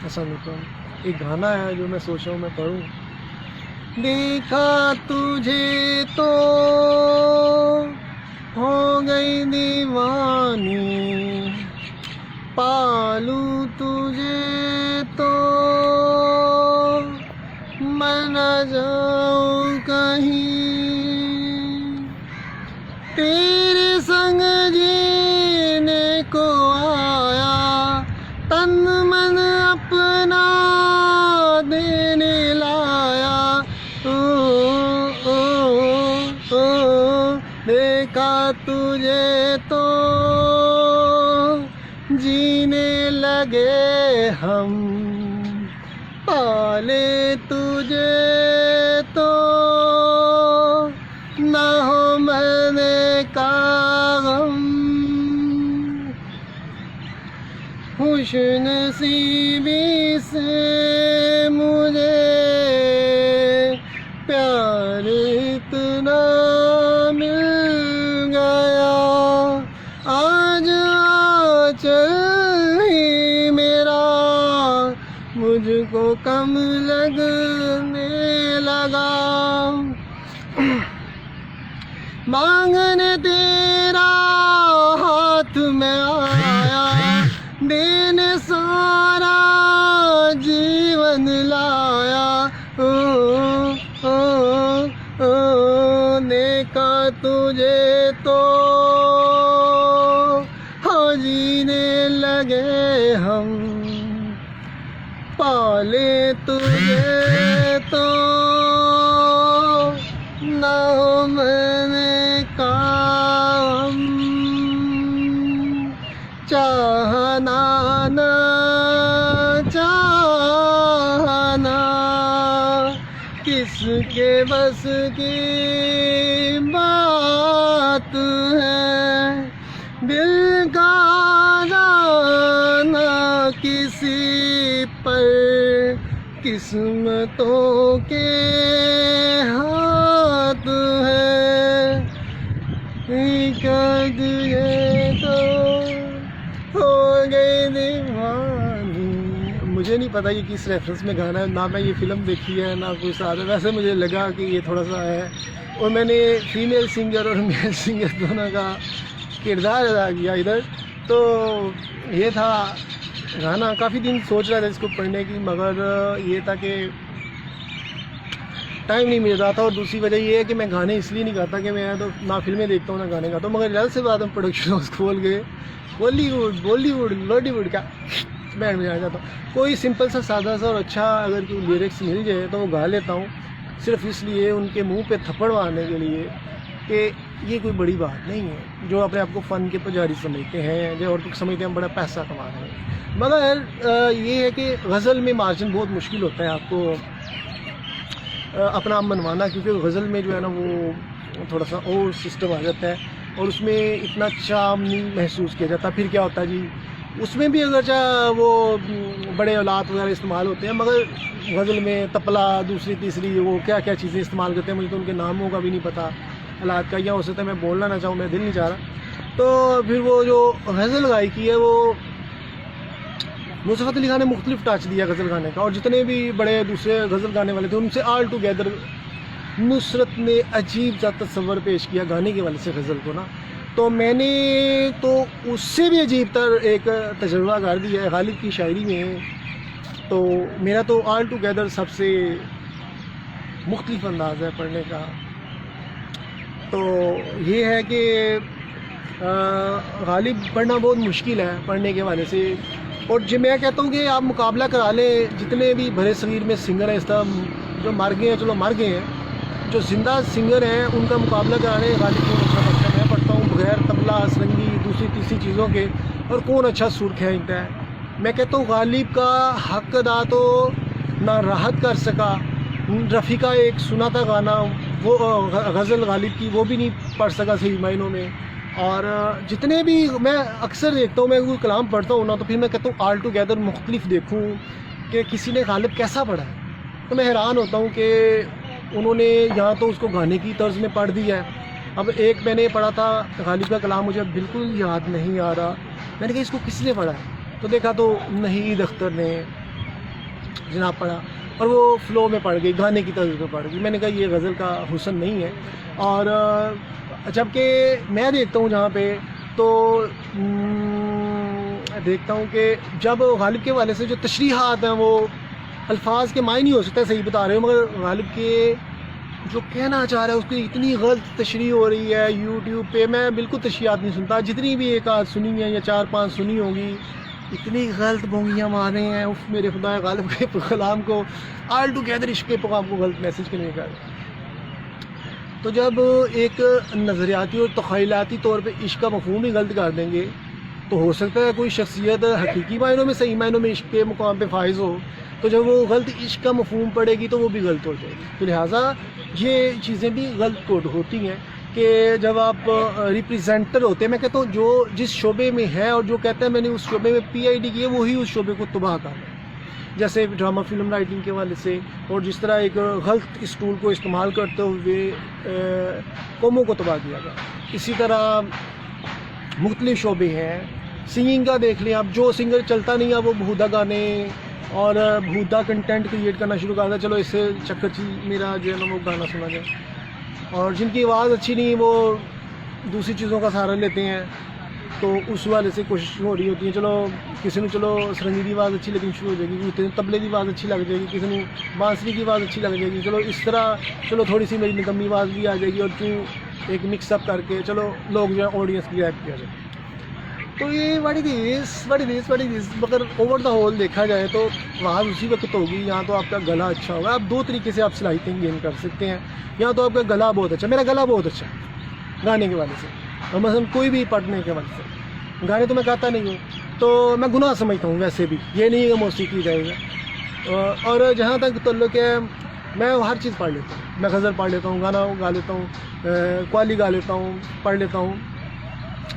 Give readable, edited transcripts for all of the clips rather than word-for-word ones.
السلام علیکم۔ ایک گانا ہے جو میں سوچ رہا ہوں میں پڑھوں۔ دیکھا تجھے تو ہو گئی دیوانی، پالوں تجھے تو میں نہ جاؤں کہیں، تیرے سنگ جینے کو آیا، تن من اپنا دینے لایا، دیکھا تجھے تو جینے لگے ہم، پالے تجھے تو نہ ہو میں نے کا غم، خوش نصیبی سے مجھے پیار اتنا مل گیا، آج آنچل ہی میرا مجھ کو کم لگنے لگا، مانگنے تیرا ہاتھ میں آیا، دینے سارا جیون لایا، دیکھا تجھے تو ہو جینے لگے ہم، پالے تجھے تو نہ ہو میں نے کام، چاہنا نہ چاہنا کس کے بس کی بات ہے، دل کا جانا کسی پر قسمتوں کے ہاتھ ہے، کد یہ تو ہو گئی دیوانی۔ مجھے نہیں پتا یہ کس ریفرنس میں گانا ہے، نہ میں یہ فلم دیکھی ہے نہ کوئی ساتھ ہے، ویسے مجھے لگا کہ یہ تھوڑا سا ہے، اور میں نے فیمیل سنگر اور میل سنگر دونوں کا کردار ادا کیا ادھر، تو یہ تھا گانا۔ کافی دن سوچ رہا تھا اس کو پڑھنے کی، مگر یہ تھا کہ ٹائم نہیں مل رہا تھا، اور دوسری وجہ یہ ہے کہ میں گانے اس لیے نہیں گاتا کہ میں تو نہ فلمیں دیکھتا ہوں نہ گانے گاتا ہوں، مگر جلد سے بعد ہم پروڈکشن ہاؤس کھول گئے، بالی ووڈ کا بینڈ میں آ جاتا ہوں، کوئی سمپل سا سادہ سا اور اچھا اگر کوئی لیرکس مل جائے تو وہ گا لیتا ہوں، صرف اس لیے ان کے منہ پہ تھپڑ مارنے کے لیے کہ یہ کوئی بڑی بات نہیں ہے، جو اپنے آپ کو فن کے پجاری سمجھتے ہیں، جو اور سمجھتے ہیں ہم بڑا پیسہ کما رہے ہیں، مگر یہ ہے کہ غزل میں مارجن بہت مشکل ہوتا ہے آپ کو اپنا آپ منوانا، کیونکہ غزل میں جو ہے نا وہ تھوڑا سا اور سسٹم آ جاتا ہے، اور اس میں اتنا چام نہیں محسوس کیا جاتا۔ پھر کیا ہوتا ہے جی، اس میں بھی اگرچہ وہ بڑے آلات وغیرہ استعمال ہوتے ہیں، مگر غزل میں تبلا دوسری تیسری وہ کیا کیا چیزیں استعمال کرتے ہیں، مجھے تو ان کے ناموں کا بھی نہیں پتہ آلات کا، یا ہو سکتا ہے میں بولنا نہ چاہوں، میں دل نہیں چاہ رہا۔ تو پھر وہ جو غزل گائکی ہے وہ نصرت علی خان نے مختلف ٹچ دیا غزل گانے کا، اور جتنے بھی بڑے دوسرے غزل گانے والے تھے ان سے آل ٹوگیدر نصرت نے عجیب سا تصور پیش کیا گانے کے والے سے غزل کو نا، تو میں نے تو اس سے بھی عجیب تر ایک تجربہ کر دیا ہے غالب کی شاعری میں، تو میرا تو آل ٹوگیدر سب سے مختلف انداز ہے پڑھنے کا، تو یہ ہے کہ غالب پڑھنا بہت مشکل ہے پڑھنے کے حوالے سے، اور جو میں کہتا ہوں کہ آپ مقابلہ کرا لیں جتنے بھی بڑے صغیر میں سنگر ہیں اس طرح جو مر گئے ہیں، چلو مر گئے ہیں، جو زندہ سنگر ہیں ان کا مقابلہ کرانے غالب کو اچھا لگتا ہے۔ میں پڑھتا ہوں بغیر تبلا سرنگی دوسری تیسری چیزوں کے، اور کون اچھا سر کھینچتا ہے۔ میں کہتا ہوں غالب کا حق ادا تو نہ راحت کر سکا، رفیع کا ایک سنا تھا گانا وہ غزل غالب کی وہ بھی نہیں پڑھ سکا صحیح معنوں میں، اور جتنے بھی میں اکثر دیکھتا ہوں، میں کوئی کلام پڑھتا ہوں نا تو پھر میں کہتا ہوں آل ٹوگیدر مختلف دیکھوں کہ کسی نے غالب کیسا پڑھا ہے، تو میں حیران ہوتا ہوں کہ انہوں نے یہاں تو اس کو گانے کی طرز میں پڑھ دیا ہے۔ اب ایک میں نے پڑھا تھا غالب کا کلام، مجھے بالکل یاد نہیں آ رہا، میں نے کہا اس کو کس نے پڑھا ہے، تو دیکھا تو نہید اختر نے، جناب پڑھا اور وہ فلو میں پڑھ گئی, گانے کی طرز پہ پڑھ گئی. میں نے کہا یہ غزل کا حسن نہیں ہے. اور جبکہ میں دیکھتا ہوں جہاں پہ تو دیکھتا ہوں کہ جب غالب کے والے سے جو تشریحات ہیں وہ الفاظ کے معنی نہیں ہو سکتا, صحیح بتا رہے ہو, مگر غالب کے جو کہنا چاہ رہا ہے اس کی اتنی غلط تشریح ہو رہی ہے یوٹیوب پہ. میں بالکل تشریحات نہیں سنتا, جتنی بھی ایک آدھ سنی ہیں یا 4-5 سنی ہوگی, اتنی غلط بونگیاں مار رہے ہیں. اف میرے خدا, غالب کے کلام کو آل ٹوگیدر عشق کے پیغام کو غلط میسج کے لیے کر. تو جب ایک نظریاتی اور تخیلاتی طور پہ عشق کا مفہوم ہی غلط کر دیں گے تو ہو سکتا ہے کوئی شخصیت حقیقی معنوں میں صحیح معنوں میں عشق کے مقام پہ فائز ہو, تو جب وہ غلط عشق کا مفہوم پڑے گی تو وہ بھی غلط ہو جائے گی. تو لہٰذا یہ چیزیں بھی غلط کوڈ ہوتی ہیں کہ جب آپ ریپریزنٹر ہوتے ہیں, میں کہتا ہوں جو جس شعبے میں ہے اور جو کہتا ہے میں نے اس شعبے میں PhD کی ہے وہی اس شعبے کو تباہ کر رہا ہے. جیسے ڈرامہ فلم رائٹنگ کے حوالے سے, اور جس طرح ایک غلط اسٹول کو استعمال کرتے ہوئے قوموں کو تباہ کیا گیا, اسی طرح مختلف شعبے ہیں. سنگنگ کا دیکھ لیں آپ, جو سنگر چلتا نہیں ہے وہ بہودہ گانے اور بہودہ کنٹینٹ کریٹ کرنا شروع کرتا ہے, چلو اس سے چکر چیز میرا جو ہے نا وہ گانا سنا جائے. اور جن کی آواز اچھی نہیں وہ دوسری چیزوں کا سہارا لیتے ہیں, تو اس والے سے کوشش ہو رہی ہوتی ہے چلو کسی نے چلو سرنگی کی آواز اچھی لگنی شروع ہو جائے گی, کسی نے تبلے کی آواز اچھی لگ جائے گی, کسی نے بانسری کی آواز اچھی لگ جائے گی, چلو اس طرح چلو تھوڑی سی میری نکمی آواز بھی آ جائے گی, اور کیوں ایک مکس اپ کر کے چلو لوگ جو ہے آڈینس کی گریب کیا جائے. تو یہ بڑی دیس مگر اوور دا ہول دیکھا جائے تو آواز اسی وقت ہوگی یہاں تو آپ کا گلا اچھا ہوگا. آپ دو طریقے سے آپ صلاحیتیں گین کر سکتے ہیں. یہاں تو آپ کا گلا بہت اچھا, میرا گلا بہت اچھا ہے گانے کے والے سے, اور مثلاً کوئی بھی پڑھنے کے والے سے. گانے تو میں گاتا نہیں ہوں, تو میں گناہ سمجھتا ہوں ویسے بھی, یہ نہیں کہ موسیقی جائے گا. اور جہاں تک تعلق ہے میں ہر چیز پڑھ لیتا ہوں. میں غزل پڑھ لیتا ہوں, گانا گا لیتا ہوں, قوالی گا لیتا ہوں, پڑھ لیتا ہوں,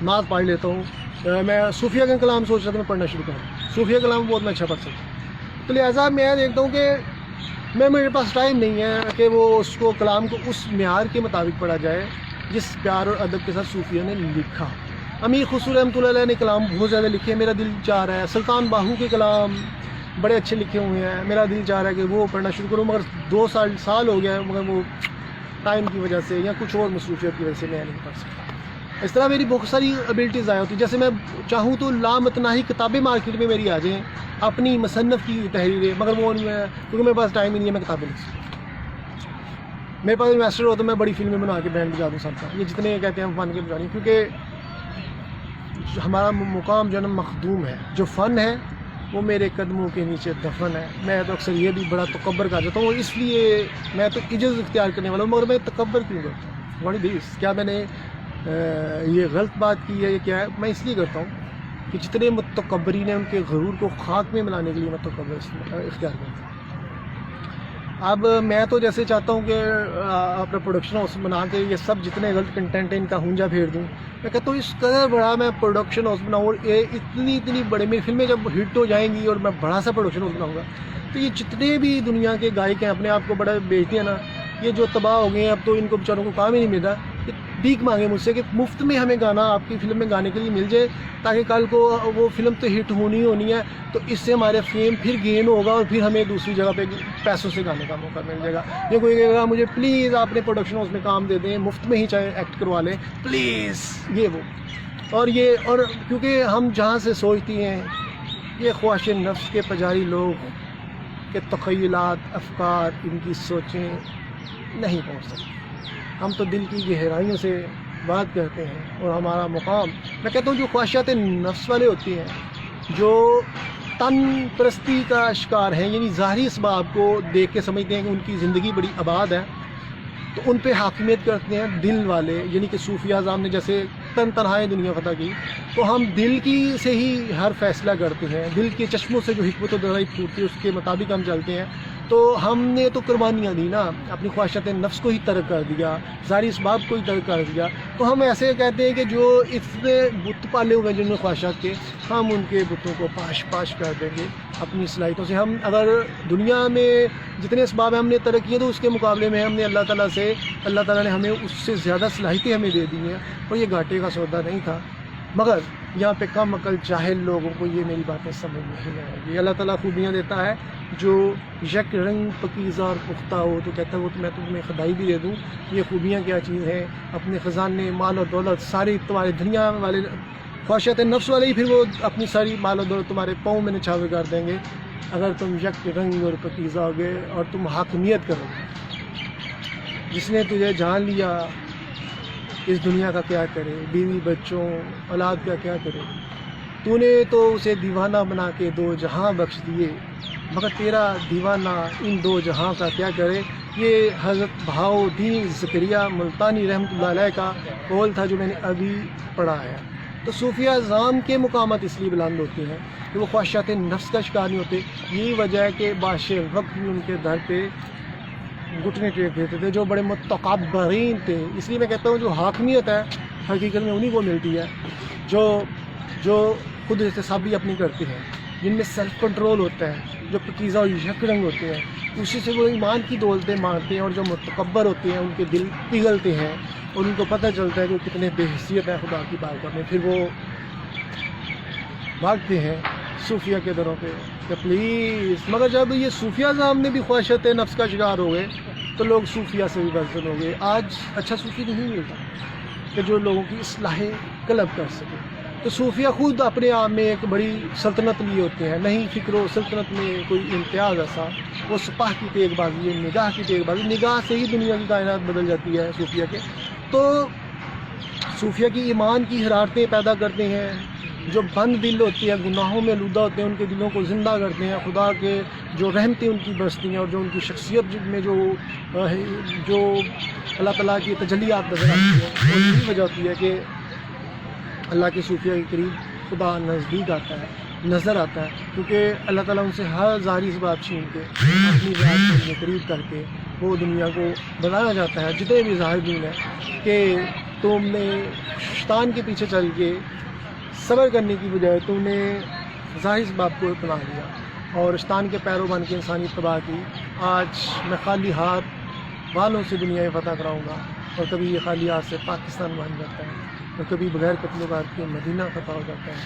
نعت پڑھ لیتا ہوں. میں صوفیہ کا کلام سوچ رہا تھا میں پڑھنا شروع کروں, صوفیہ کلام بہت میں اچھا پڑھ سکتا ہوں. تو لہٰذا میں دیکھتا ہوں کہ میرے پاس ٹائم نہیں ہے کہ وہ اس کو کلام کو اس معیار کے مطابق پڑھا جائے جس پیار اور ادب کے ساتھ صوفیہ نے لکھا. امیر خسرو رحمۃ اللہ علیہ نے کلام بہت زیادہ لکھے, میرا دل چاہ رہا ہے. سلطان باہو کے کلام بڑے اچھے لکھے ہوئے ہیں, میرا دل چاہ رہا ہے کہ وہ پڑھنا شروع کروں, مگر 2 سال ہو گیا ہے, مگر وہ ٹائم کی وجہ سے یا کچھ اور مصروفیت کی وجہ سے میں نہیں پڑھ سکتا. اس طرح میری بہت ساری ابیلٹیز ضائع ہوتی ہیں. جیسے میں چاہوں تو لامتناہی کتابیں مارکیٹ میں میری آ جائیں اپنی مصنف کی تحریریں, مگر وہ نہیں ہے کیونکہ میرے پاس ٹائم ہی نہیں ہے میں کتابیں لکھ سکتا. میرے پاس انویسٹر ہو تو میں بڑی فلمیں بنا کے برانڈ بجا دوں سب کا, یہ جتنے کہتے ہیں ہم فن کے بجا رہی, کیونکہ ہمارا مقام جو ہے نا مخدوم ہے. جو فن ہے وہ میرے قدموں کے نیچے دفن ہے. میں تو اکثر یہ بھی بڑا تکبر کر جاتا ہوں, اس لیے میں تو عجز اختیار کرنے والا ہوں, مگر میں تکبر کیوں کرتا ہوں؟ بڑی دیس کیا میں نے یہ غلط بات کی ہے, یہ کیا ہے؟ میں اس لیے کرتا ہوں کہ جتنے متکبرین ہیں ان کے غرور کو خاک میں ملانے کے لیے میں تکبر اختیار کرتا ہوں. اب میں تو جیسے چاہتا ہوں کہ اپنا پروڈکشن ہاؤس بنا کے یہ سب جتنے غلط کنٹینٹ ہیں ان کا ہونجا پھیر دوں. میں کہتا ہوں اس قدر بڑا میں پروڈکشن ہاؤس بناؤں, اور اتنی بڑے میری فلمیں جب ہٹ ہو جائیں گی اور میں بڑا سا پروڈکشن ہاؤس بناؤں گا تو یہ جتنے بھی دنیا کے گائک ہیں اپنے آپ کو بڑا بیچتے ہیں نا, یہ جو تباہ ہو گئے ہیں اب تو ان کو بیچاروں کو کام ہی نہیں مل رہا, بھیک مانگے مجھ سے کہ مفت میں ہمیں گانا آپ کی فلم میں گانے کے لیے مل جائے, تاکہ کل کو وہ فلم تو ہٹ ہونی ہے, تو اس سے ہمارے فیم پھر گین ہوگا اور پھر ہمیں دوسری جگہ پہ پیسوں سے گانے کا موقع مل جائے گا. یہ کوئی کہے گا مجھے پلیز آپ نے پروڈکشن ہاؤس میں کام دے دیں, مفت میں ہی چاہے ایکٹ کروا لیں پلیز, یہ وہ. اور کیونکہ ہم جہاں سے سوچتی ہیں یہ خواہش نفس کے پجاری لوگ کے تخیلات افکار ان کی سوچیں نہیں پہنچ سکتی. ہم تو دل کی گہرائیوں سے بات کرتے ہیں, اور ہمارا مقام میں کہتا ہوں جو خواہشات نفس والے ہوتے ہیں جو تن پرستی کا شکار ہیں, یعنی ظاہری اسباب کو دیکھ کے سمجھتے ہیں کہ ان کی زندگی بڑی آباد ہے, تو ان پہ حاکمیت کرتے ہیں دل والے, یعنی کہ صوفیہ اعظام نے جیسے تنہائی دنیا فتح کی, تو ہم دل کی سے ہی ہر فیصلہ کرتے ہیں, دل کے چشموں سے جو حکمت و درائی پھوٹتی ہے اس کے مطابق ہم چلتے ہیں. تو ہم نے تو قربانیاں دی نا, اپنی خواہشات نفس کو ہی ترک کر دیا, ظاہری اسباب کو ہی ترک کر دیا. تو ہم ایسے کہتے ہیں کہ جو اتنے بت پالے ہوئے ہیں جن میں خواہشات کے, ہم ان کے بتوں کو پاش کر دیں گے اپنی صلاحیتوں سے. ہم اگر دنیا میں جتنے اسباب ہم نے ترک کیے تو اس کے مقابلے میں ہم نے اللہ تعالیٰ نے ہمیں اس سے زیادہ صلاحیتیں ہمیں دے دی ہیں, اور یہ گھاٹے کا سودا نہیں تھا. مگر یہاں پہ کم عقل جاہل لوگوں کو یہ میری باتیں سمجھ نہیں آئے گی. اللہ تعالیٰ خوبیاں دیتا ہے, جو یک رنگ پکیزہ اور پختہ ہو تو کہتا ہے وہ تو میں تمہیں خدائی بھی دے دوں. یہ خوبیاں کیا چیز ہیں, اپنے خزانے مال و دولت ساری تمہارے دنیا والے خواہشات نفس والے ہی پھر وہ اپنی ساری مال و دولت تمہارے پاؤں میں نچھاور کر دیں گے اگر تم یک رنگ اور پکیزہ ہو گے اور تم حاکمیت کرو گے. جس نے تجھے جان لیا اس دنیا کا کیا کرے, بیوی بچوں اولاد کا کیا کرے. تو نے تو اسے دیوانہ بنا کے دو جہاں بخش دیے, مگر تیرا دیوانہ ان دو جہاں کا کیا کرے. یہ حضرت بہاؤالدین زکریا ملتانی رحمۃ اللہ علیہ کا قول تھا جو میں نے ابھی پڑھا ہے. تو صوفیہ اعظام کے مقامات اس لیے بلند ہوتے ہیں کہ وہ خواہشات نفس کا شکار نہیں ہوتے. یہی وجہ ہے کہ بادشاہ وقت بھی ان کے در پہ گھٹنے ٹیک دیتے تھے جو بڑے متکبرین تھے. اس لیے میں کہتا ہوں جو حاکمیت ہے حقیقت میں انہی کو ملتی ہے جو خود احتسابی اپنی کرتے ہیں, جن میں سیلف کنٹرول ہوتا ہے, جو پکیزہ اور یک رنگ ہوتے ہیں. اسی سے وہ ایمان کی دولتیں مانتے ہیں, اور جو متکبر ہوتے ہیں ان کے دل پگھلتے ہیں اور ان کو پتہ چلتا ہے کہ وہ کتنے بے حیثیت ہیں خدا کی بارگاہ میں. پھر وہ بھاگتے ہیں صوفیہ کے دروں پہ کہ پلیز. مگر جب یہ صوفیہ اعظام میں بھی خواہشات نفس کا شکار ہو گئے تو لوگ صوفیہ سے بھی برزن ہو گئے. آج اچھا صوفی نہیں ملتا کہ جو لوگوں کی اصلاح قلب کر سکے. تو صوفیہ خود اپنے آپ میں ایک بڑی سلطنت لیے ہوتے ہیں. نہیں فکر و سلطنت میں کوئی امتیاز ایسا, وہ سپاہ کی تیغ بازی ہے, نگاہ کی تیغ بازی. نگاہ سے ہی دنیا کی کائنات بدل جاتی ہے صوفیہ کے. تو صوفیہ کی ایمان کی حرارتیں پیدا کرتے ہیں. جو بند دل ہوتے ہیں, گناہوں میں آلودہ ہوتے ہیں, ان کے دلوں کو زندہ کرتے ہیں. خدا کے جو رحمتیں ان کی برستی ہیں اور جو ان کی شخصیت میں جو اللہ تعالیٰ کی تجلیات نظر آتی ہے, وہ یہی وجہ ہوتی ہے کہ اللہ کے صوفیہ کے قریب خدا نزدیک آتا ہے, نظر آتا ہے. کیونکہ اللہ تعالیٰ ان سے ہر ظاہری اسباب چھین کے اپنی ذات کے قریب کر کے وہ دنیا کو بنایا جاتا ہے. جتنے بھی ظاہر دین ہے کہ تم نے شیطان کے پیچھے چل کے صبر کرنے کی بجائے تم نے ظاہری اسباب کو اپنا لیا اور شیطان کے پیرو بن کے انسانی تباہ کی. آج میں خالی ہاتھ والوں سے دنیا فتح کراؤں گا, اور کبھی یہ خالی ہاتھ سے پاکستان بن جاتا ہے, اور کبھی بغیر قتل و غارت کے مدینہ فتح ہو جاتا ہے,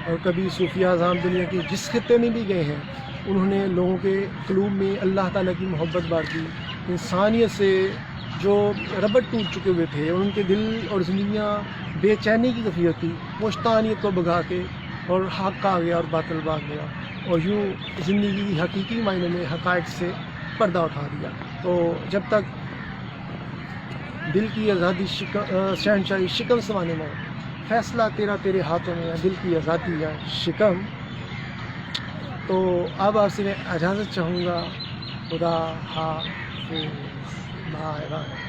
اور کبھی صوفیہ اعظام دنیا کے جس خطے میں بھی گئے ہیں انہوں نے لوگوں کے قلوب میں اللہ تعالیٰ کی محبت بار دی. انسانیت سے جو ربط ٹوٹ چکے ہوئے تھے اور ان کے دل اور زندگیاں بے چینی کی کیفیت تھی, وہ شیطانیت کو بھگا کے اور حق آ گیا اور باطل بھاگ گیا, اور یوں زندگی کی حقیقی معنی میں حقائق سے پردہ اٹھا دیا. تو جب تک دل کی آزادی شہنشاہی شکم سنوانے میں, فیصلہ تیرے ہاتھوں میں ہے, دل کی آزادی یا شکم. تو اب آپ سے میں اجازت چاہوں گا. خدا حافظ. Bye bye.